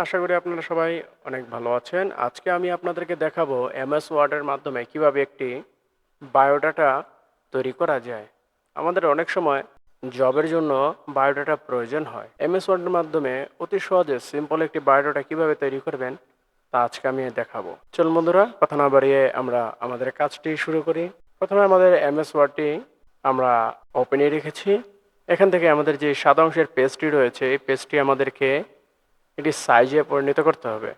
আশা করি আপনারা সবাই অনেক ভালো আছেন। আজকে আমি আপনাদেরকে দেখাবো এমএস ওয়ার্ডের মাধ্যমে কিভাবে একটি বায়োডাটা তৈরি করা যায়। আমাদের অনেক সময় জবের জন্য বায়োডাটা প্রয়োজন হয়। এমএস ওয়ার্ডের মাধ্যমে অতি সহজে সিম্পল একটি বায়োডাটা কিভাবে তৈরি করবেন তা আজকে আমি দেখাবো। চলুন বন্ধুরা, কথা না বাড়িয়ে আমরা আমাদের কাজটি শুরু করি। প্রথমে আমাদের এমএস ওয়ার্ডটি আমরা ওপেনে রেখেছি। এখান থেকে আমাদের যে সাদা অংশের পেজটি রয়েছে এই পেজটি আমাদেরকে এটি সাইজে পরিণত করতে হবে।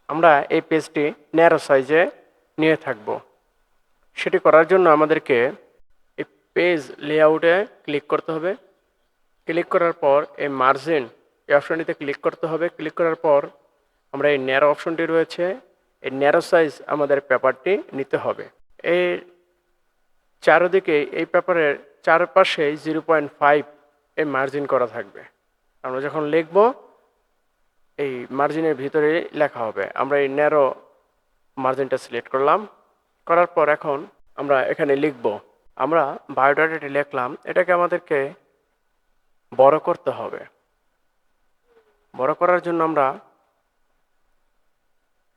আমরা এই পেজটি ন্যারো সাইজে নিয়ে থাকব। সেটি করার জন্য আমাদেরকে এই পেজ লেআউটে ক্লিক করতে হবে। ক্লিক করার পর এই মার্জিন এই অপশনটিতে ক্লিক করতে হবে। ক্লিক করার পর আমরা এই ন্যারো অপশনটি রয়েছে, এই ন্যারো সাইজ আমাদের পেপারটি নিতে হবে। এই চারদিকে এই পেপারের চারপাশে 0.5 এই মার্জিন করা থাকবে। আমরা যখন লিখব এই মার্জিনের ভিতরে লেখা হবে। আমরা এই ন্যারো মার্জিনটা সিলেক্ট করলাম। করার পর এখন আমরা এখানে লিখব। আমরা বায়োডাটাটি লিখলাম, এটাকে আমাদেরকে বড় করতে হবে। বড় করার জন্য আমরা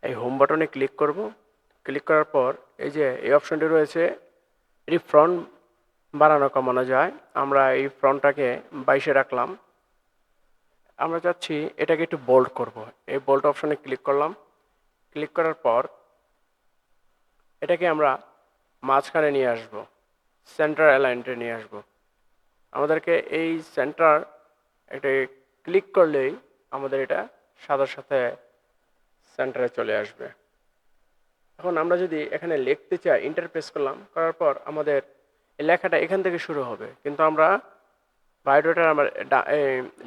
এই হোম বাটনে ক্লিক করব। ক্লিক করার পর এই যে এই অপশনটি রয়েছে, এটি ফ্রন্ট বাড়ানো কমানো যায়। আমরা এই ফ্রন্টটাকে 22-এ রাখলাম। আমরা চাচ্ছি এটাকে একটু বোল্ড করব। এই বোল্ড অপশনে ক্লিক করলাম। ক্লিক করার পর এটাকে আমরা মাঝখানে নিয়ে আসব, সেন্টার অ্যালাইনটে নিয়ে আসব। আমাদেরকে এই সেন্টার এটা ক্লিক করলেই আমাদের এটা সাথে সাথে সেন্টারে চলে আসবে। এখন আমরা যদি এখানে লিখতে চাই, ইন্টারপ্রেস করলাম, করার পর আমাদের এই লেখাটা এখান থেকে শুরু হবে, কিন্তু আমরা বায়োডাটার আমার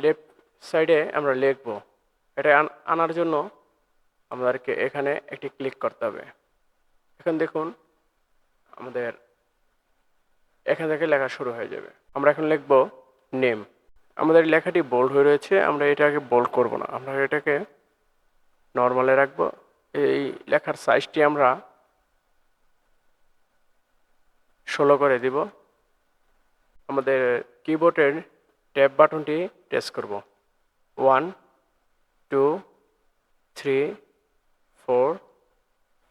লেফট সাইডে আমরা লিখব। এটা আনার জন্য আমাদেরকে এখানে একটি ক্লিক করতে হবে। এখন দেখুন আমাদের এখান থেকে লেখা শুরু হয়ে যাবে। আমরা এখন লিখব নেম। আমাদের লেখাটি বোল্ড হয়ে রয়েছে, আমরা এটাকে বোল্ড করব না, আমরা এটাকে নর্মালে রাখবো। এই লেখার সাইজটি আমরা 16 করে দিব। আমাদের কিবোর্ডের ট্যাব বাটনটি প্রেস করব। 1 2 3 4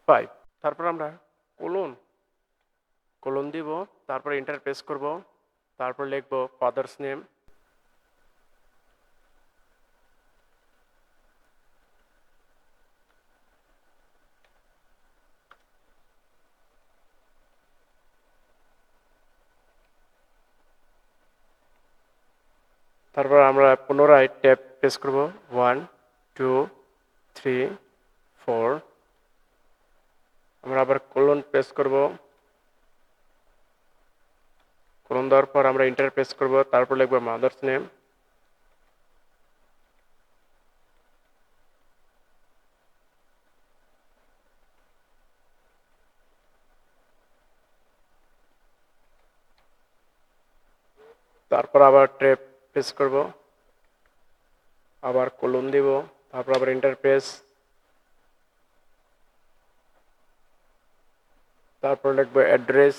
5। তারপর আমরা কোলন দিব। তারপর এন্টার প্রেস করব। তারপর লিখব ফাদার্স নেম। তারপর আমরা পুনরায় ট্যাব প্রেস করব। 1 2 3 4। আমরা আবার কোলন প্রেস করব। কোলন দেওয়ার পর আমরা এন্টার প্রেস করব। তারপর লিখব মাদার্স নেম। তারপর আবার ট্যাব প্রেস করব, আবার কোলন দিব, তারপর আবার এন্টার প্রেস, তারপর লিখব অ্যাড্রেস।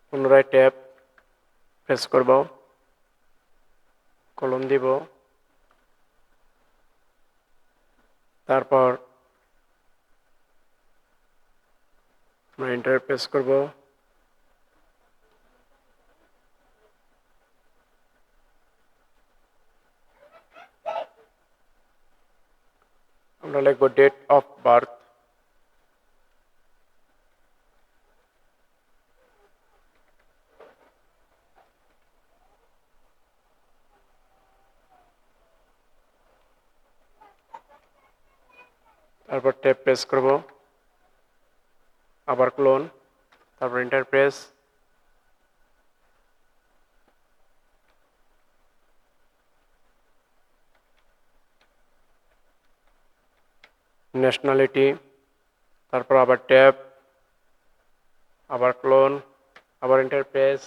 পুনরায় ট্যাব প্রেস করব, কোলন দিব, তারপর আমরা এন্টার প্রেস করব। আমরা লিখব ডেট অফ বার্থ। তারপর ট্যাব প্রেস করব, আবার ক্লোন, তারপর এন্টার প্রেস, ন্যাশনালিটি, তারপর আবার ট্যাব, আবার ক্লোন, আবার এন্টার প্রেস,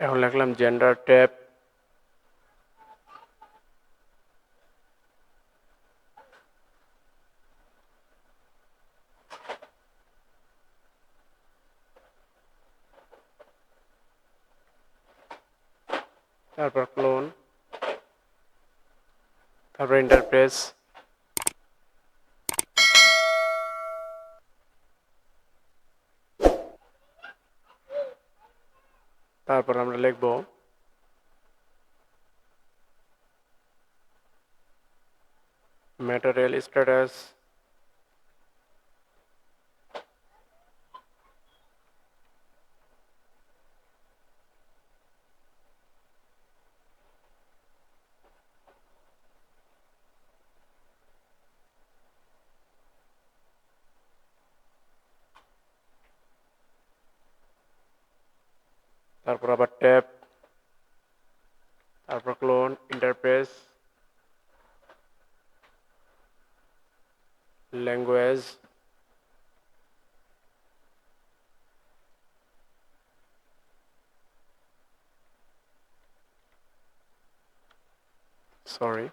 এখন লিখলাম জেন্ডার ট্যাব, তারপর ক্লোন, তারপর ইন্টারপ্রেস, তারপর আমরা লিখব ম্যাটেরিয়াল স্ট্যাটাস, তারপর আবার ট্যাব, তারপর ক্লোন, ইন্টারপ্রেস, ল্যাঙ্গুয়েজ, সরি,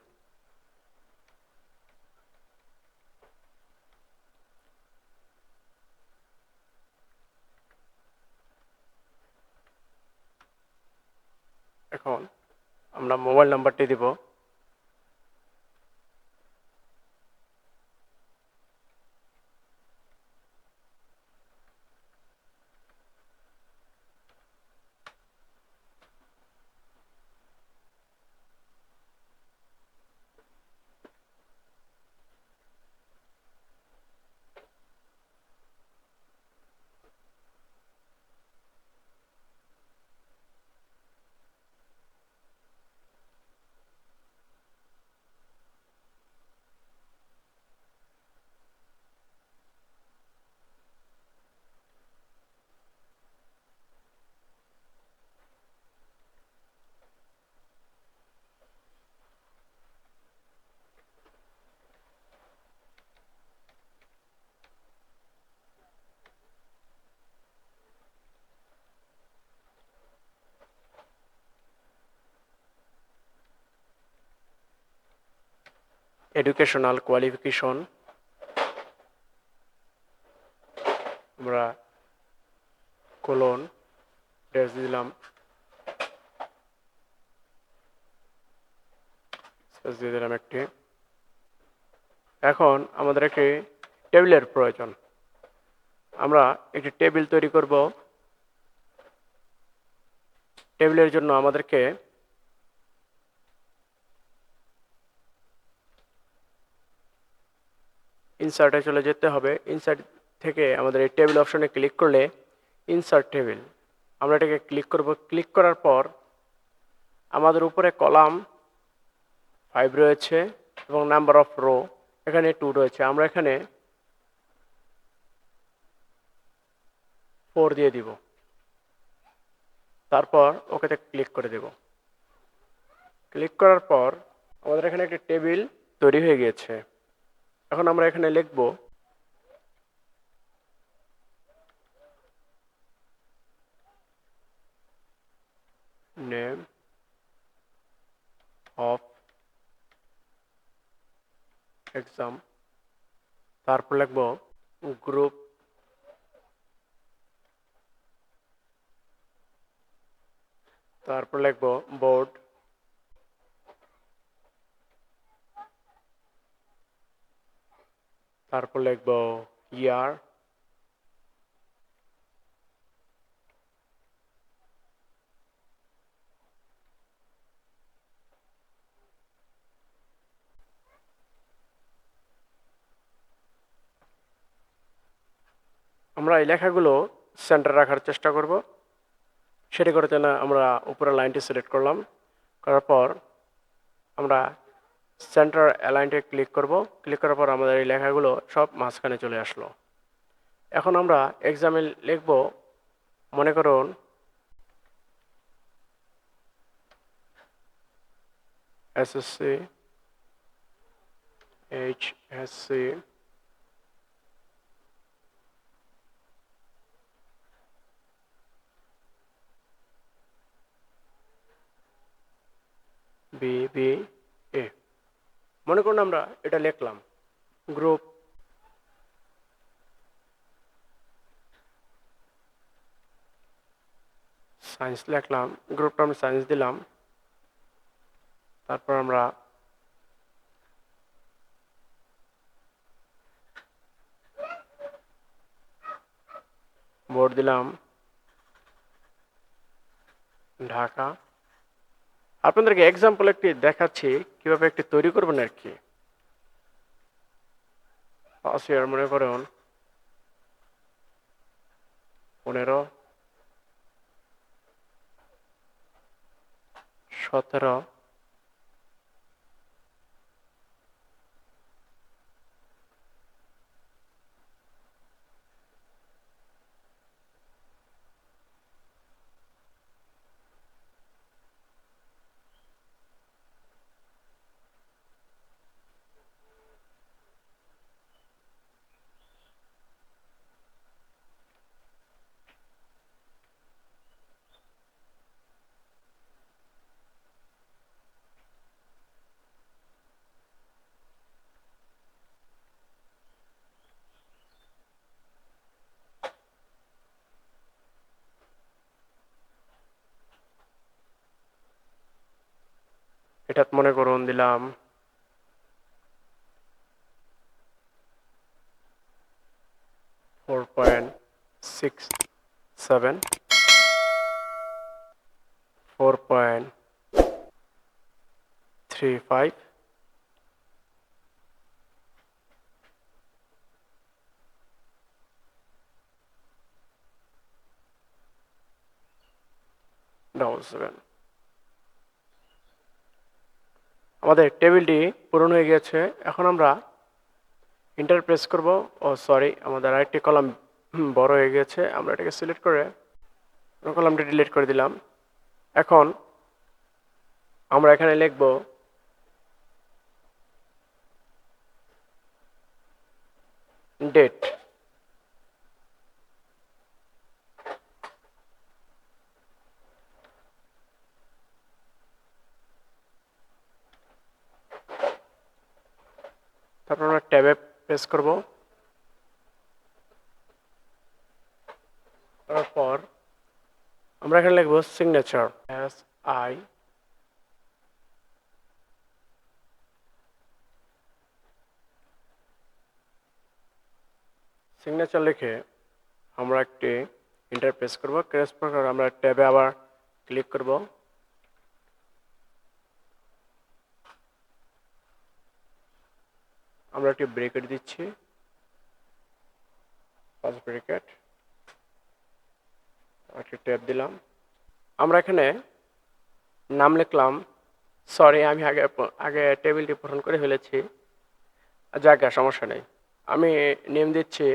এখন আমরা মোবাইল নাম্বারটি দিব, এডুকেশনাল কোয়ালিফিকেশন, আমরা কোলন ড্যাশ দিলাম, স্পেস দিয়ে দিলাম একটি। এখন আমাদের একটি টেবিলের প্রয়োজন, আমরা একটি টেবিল তৈরি করব। টেবিলের জন্য আমাদেরকে ইনসার্টে চলে যেতে হবে। ইনসার্ট থেকে আমাদের এই টেবিল অপশনে ক্লিক করলে ইনসার্ট টেবিল, আমরা এটাকে ক্লিক করব। ক্লিক করার পর আমাদের উপরে কলাম 5 রয়েছে এবং নাম্বার অফ রো এখানে 2 রয়েছে। আমরা এখানে 4 দিয়ে দিব, তারপর ওকেতে ক্লিক করে দেব। ক্লিক করার পর আমাদের এখানে একটি টেবিল তৈরি হয়ে গিয়েছে। এখন আমরা এখানে লিখব নেম অফ এক্সাম, তারপর লিখব গ্রুপ, তারপর লিখব বোর্ড, তারপর লিখব ইয়ার, আমরা এই লেখাগুলো সেন্টার রাখার চেষ্টা করব। সেটি করতে না আমরা উপরে লাইনটি সিলেক্ট করলাম, করার পর আমরা সেন্টার অ্যালাইনটে ক্লিক করব। ক্লিক করার পর আমাদের এই লেখাগুলো সব মাঝখানে চলে আসলো। এখন আমরা এক্সামে লিখব, মনে করুন SSC, HSC, B B A. মনে করুন আমরা এটা লিখলাম গ্রুপ সায়েন্স লিখলাম, গ্রুপটা আমরা সায়েন্স দিলাম। তারপর আমরা বোর্ড দিলাম ঢাকা। আপনাদেরকে এক্সাম্পল একটি দেখাচ্ছি কিভাবে একটি তৈরি করবেন আর কি। ফার্স্ট ইয়ার মনে করুন 15, 17, এটা মনে করুন দিলাম 4.67, 4.35, 7. আমাদের টেবিলটি পূরণ হয়ে গেছে। এখন আমরা এন্টার প্রেস করব। ও সরি, আমাদের আরেকটি কলাম বড় হয়ে গেছে, আমরা এটাকে সিলেক্ট করে কলামটি ডিলিট করে দিলাম। এখন আমরা এখানে লিখব ডেট। তারপর আমরা ট্যাবে প্রেস করব। তারপর আমরা এখানে লিখব সিগনেচার, SI সিগনেচার লিখে আমরা একটি এন্টার প্রেস করব। প্রেস করার আমরা ট্যাবে আবার ক্লিক করব। আমরা একটি ব্রেকেট দিচ্ছি, ফার্স্ট ব্রেকেট, একটি ট্যাব দিলাম। আমরা এখানে নাম লিখলাম, সরি আমি আগে আগে টেবিলটি পূরণ করে ফেলেছি, জায়গা সমস্যা নেই। আমি নেম দিচ্ছি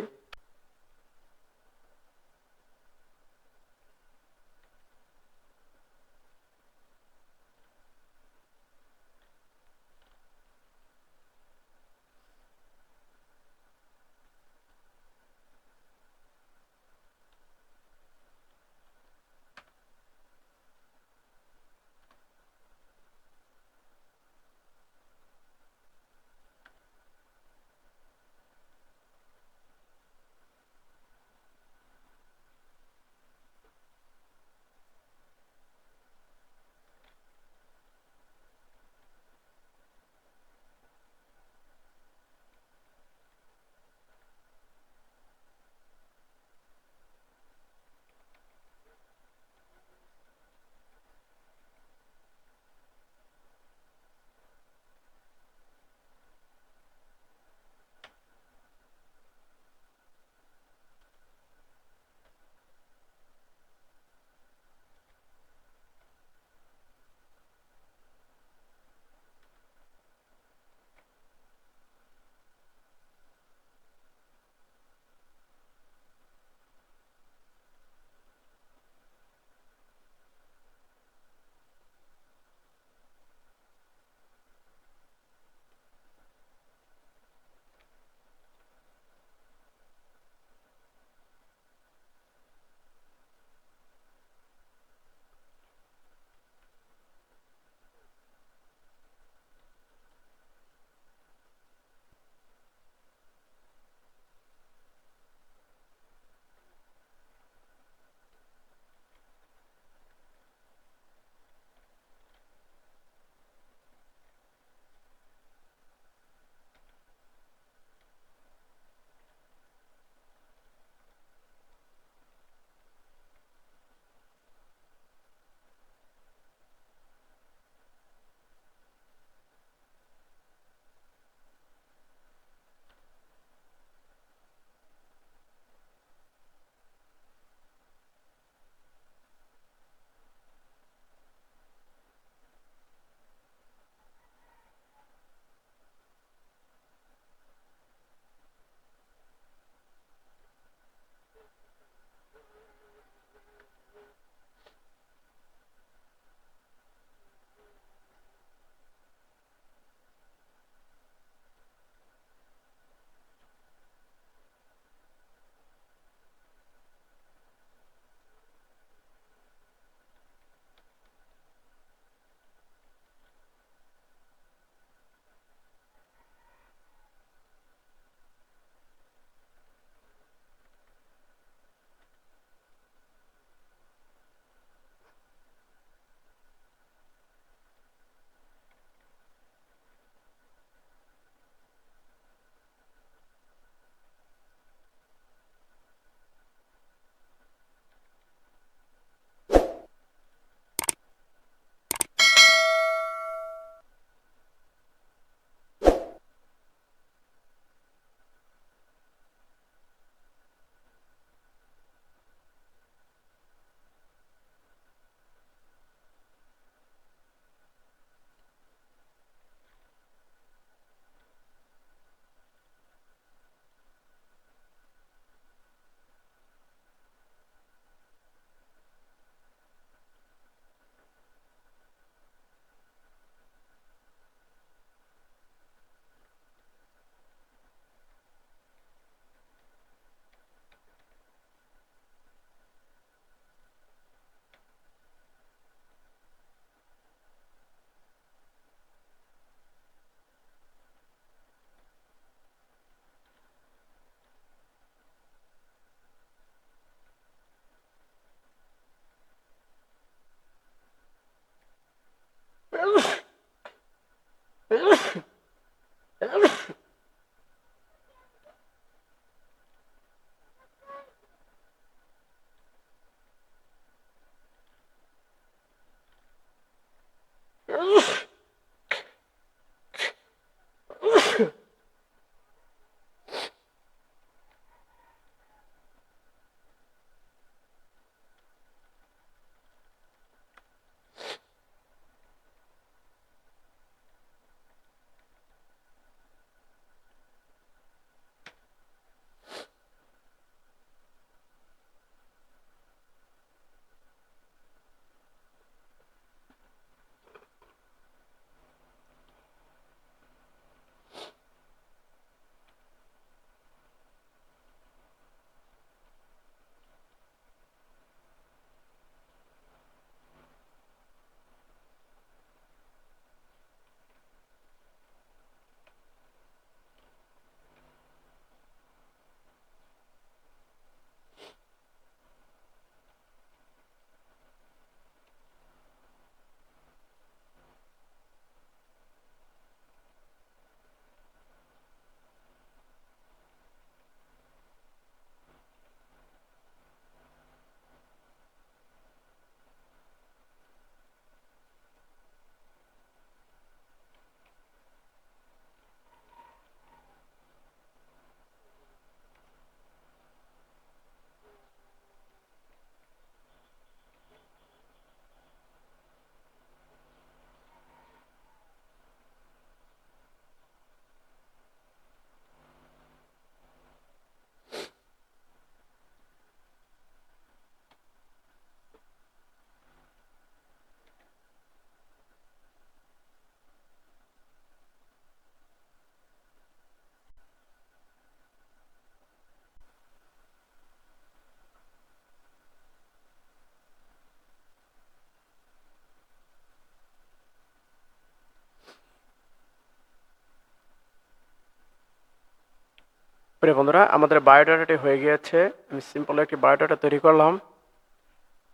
প্রিয় বন্ধুরা, আমাদের বায়োডাটাটি হয়ে গিয়েছে। আমি সিম্পল একটি বায়োডাটা তৈরি করলাম।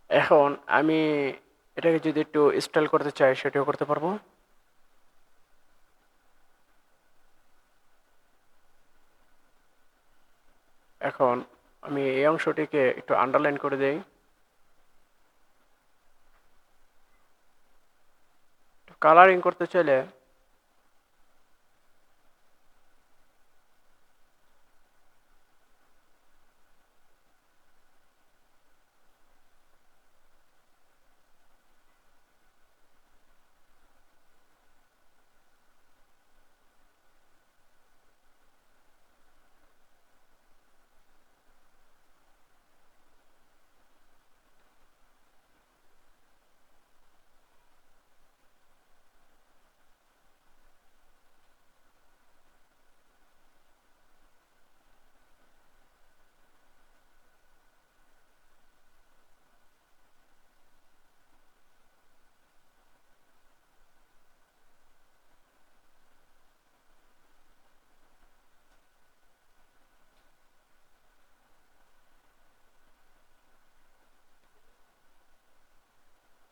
এখন আমি এটাকে যদি একটু স্টাইল করতে চাই সেটাও করতে পারবো। এখন আমি এই অংশটিকে একটু আন্ডারলাইন করে দেই। কালারিং করতে চাইলে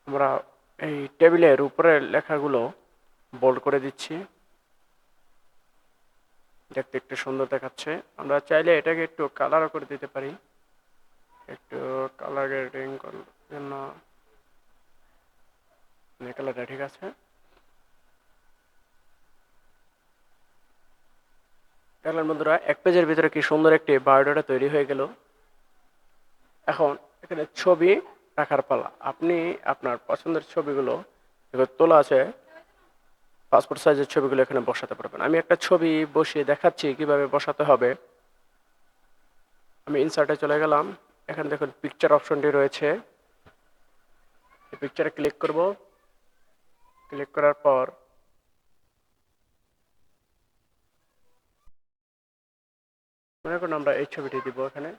আমরা এই টেবিলের উপরের লেখাগুলো বোল্ড করে দিচ্ছি, দেখতে একটু সুন্দর দেখাচ্ছে। আমরা চাইলে এটাকে একটু কালারও করে দিতে পারি, একটু কালার গ্রেডিং করার জন্য। কালারটা ঠিক আছে। দেখলেন বন্ধুরা, এক পেজের ভিতরে কি সুন্দর একটি বায়োডাটা তৈরি হয়ে গেল। এখন এখানে ছবি রাখার পালা। আপনি আপনার পছন্দের ছবিগুলো যেগুলো তোলা আছে, পাসপোর্ট সাইজের ছবিগুলো এখানে বসাতে পারবেন। আমি একটা ছবি বসিয়ে দেখাচ্ছি কিভাবে বসাতে হবে। আমি ইনসার্টে চলে গেলাম। এখানে দেখুন পিকচার অপশনটি রয়েছে। এই পিকচারে ক্লিক করব। ক্লিক করার পর মনে করুন আমরা এই ছবিটি দিব এখানে।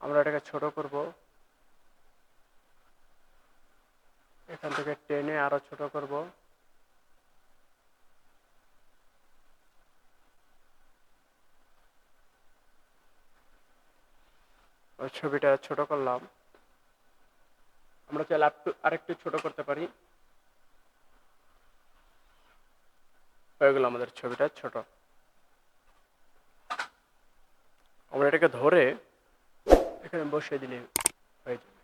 আমরা এটাকে ছোট করব, এখান থেকে টেনে আরো ছোট করব। ওই ছবিটা ছোট করলাম। আমরা চাইলে আরেকটু ছোট করতে পারি। হয়ে গেল আমাদের ছবিটা ছোট। আমরা এটাকে ধরে এখানে বসিয়ে দিলে হয়ে যাবে।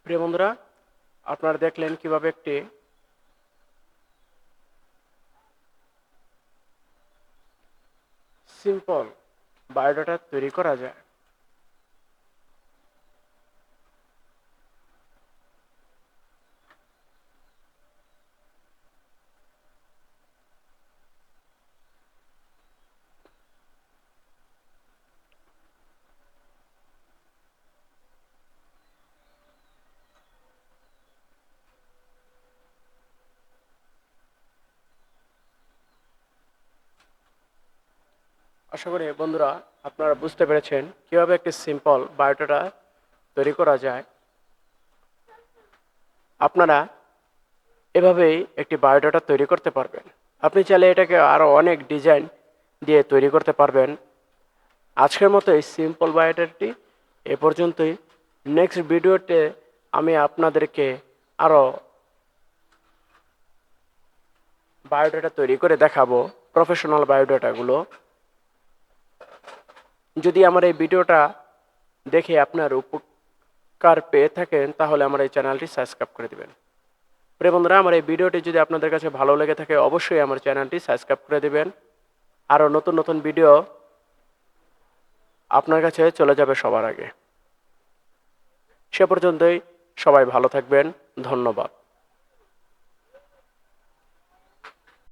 প্রিয় বন্ধুরা, আপনারা দেখলেন কিভাবে একটি সিম্পল বায়োডাটা তৈরি করা যায়। আশা করি বন্ধুরা আপনারা বুঝতে পেরেছেন কিভাবে একটি সিম্পল বায়োডাটা তৈরি করা যায়। আপনারা এভাবেই একটি বায়োডাটা তৈরি করতে পারবেন। আপনি চাইলে এটাকে আরো অনেক ডিজাইন দিয়ে তৈরি করতে পারবেন। আজকের মতো এই সিম্পল বায়োডাটাটি এ পর্যন্তই। নেক্সট ভিডিওতে আমি আপনাদেরকে আরো বায়োডাটা তৈরি করে দেখাবো, প্রফেশনাল বায়োডাটাগুলো। যদি আমার এই ভিডিওটা দেখে আপনার উপকার পেয়ে থাকেন তাহলে আমার এই চ্যানেলটি সাবস্ক্রাইব করে দিবেন। প্রিয় বন্ধুরা, আমার এই ভিডিওটি যদি আপনাদের কাছে ভালো লেগে থাকে অবশ্যই আমার চ্যানেলটি সাবস্ক্রাইব করে দিবেন। আরও নতুন নতুন ভিডিও আপনার কাছে চলে যাবে সবার আগে। সে পর্যন্তই সবাই ভালো থাকবেন। ধন্যবাদ।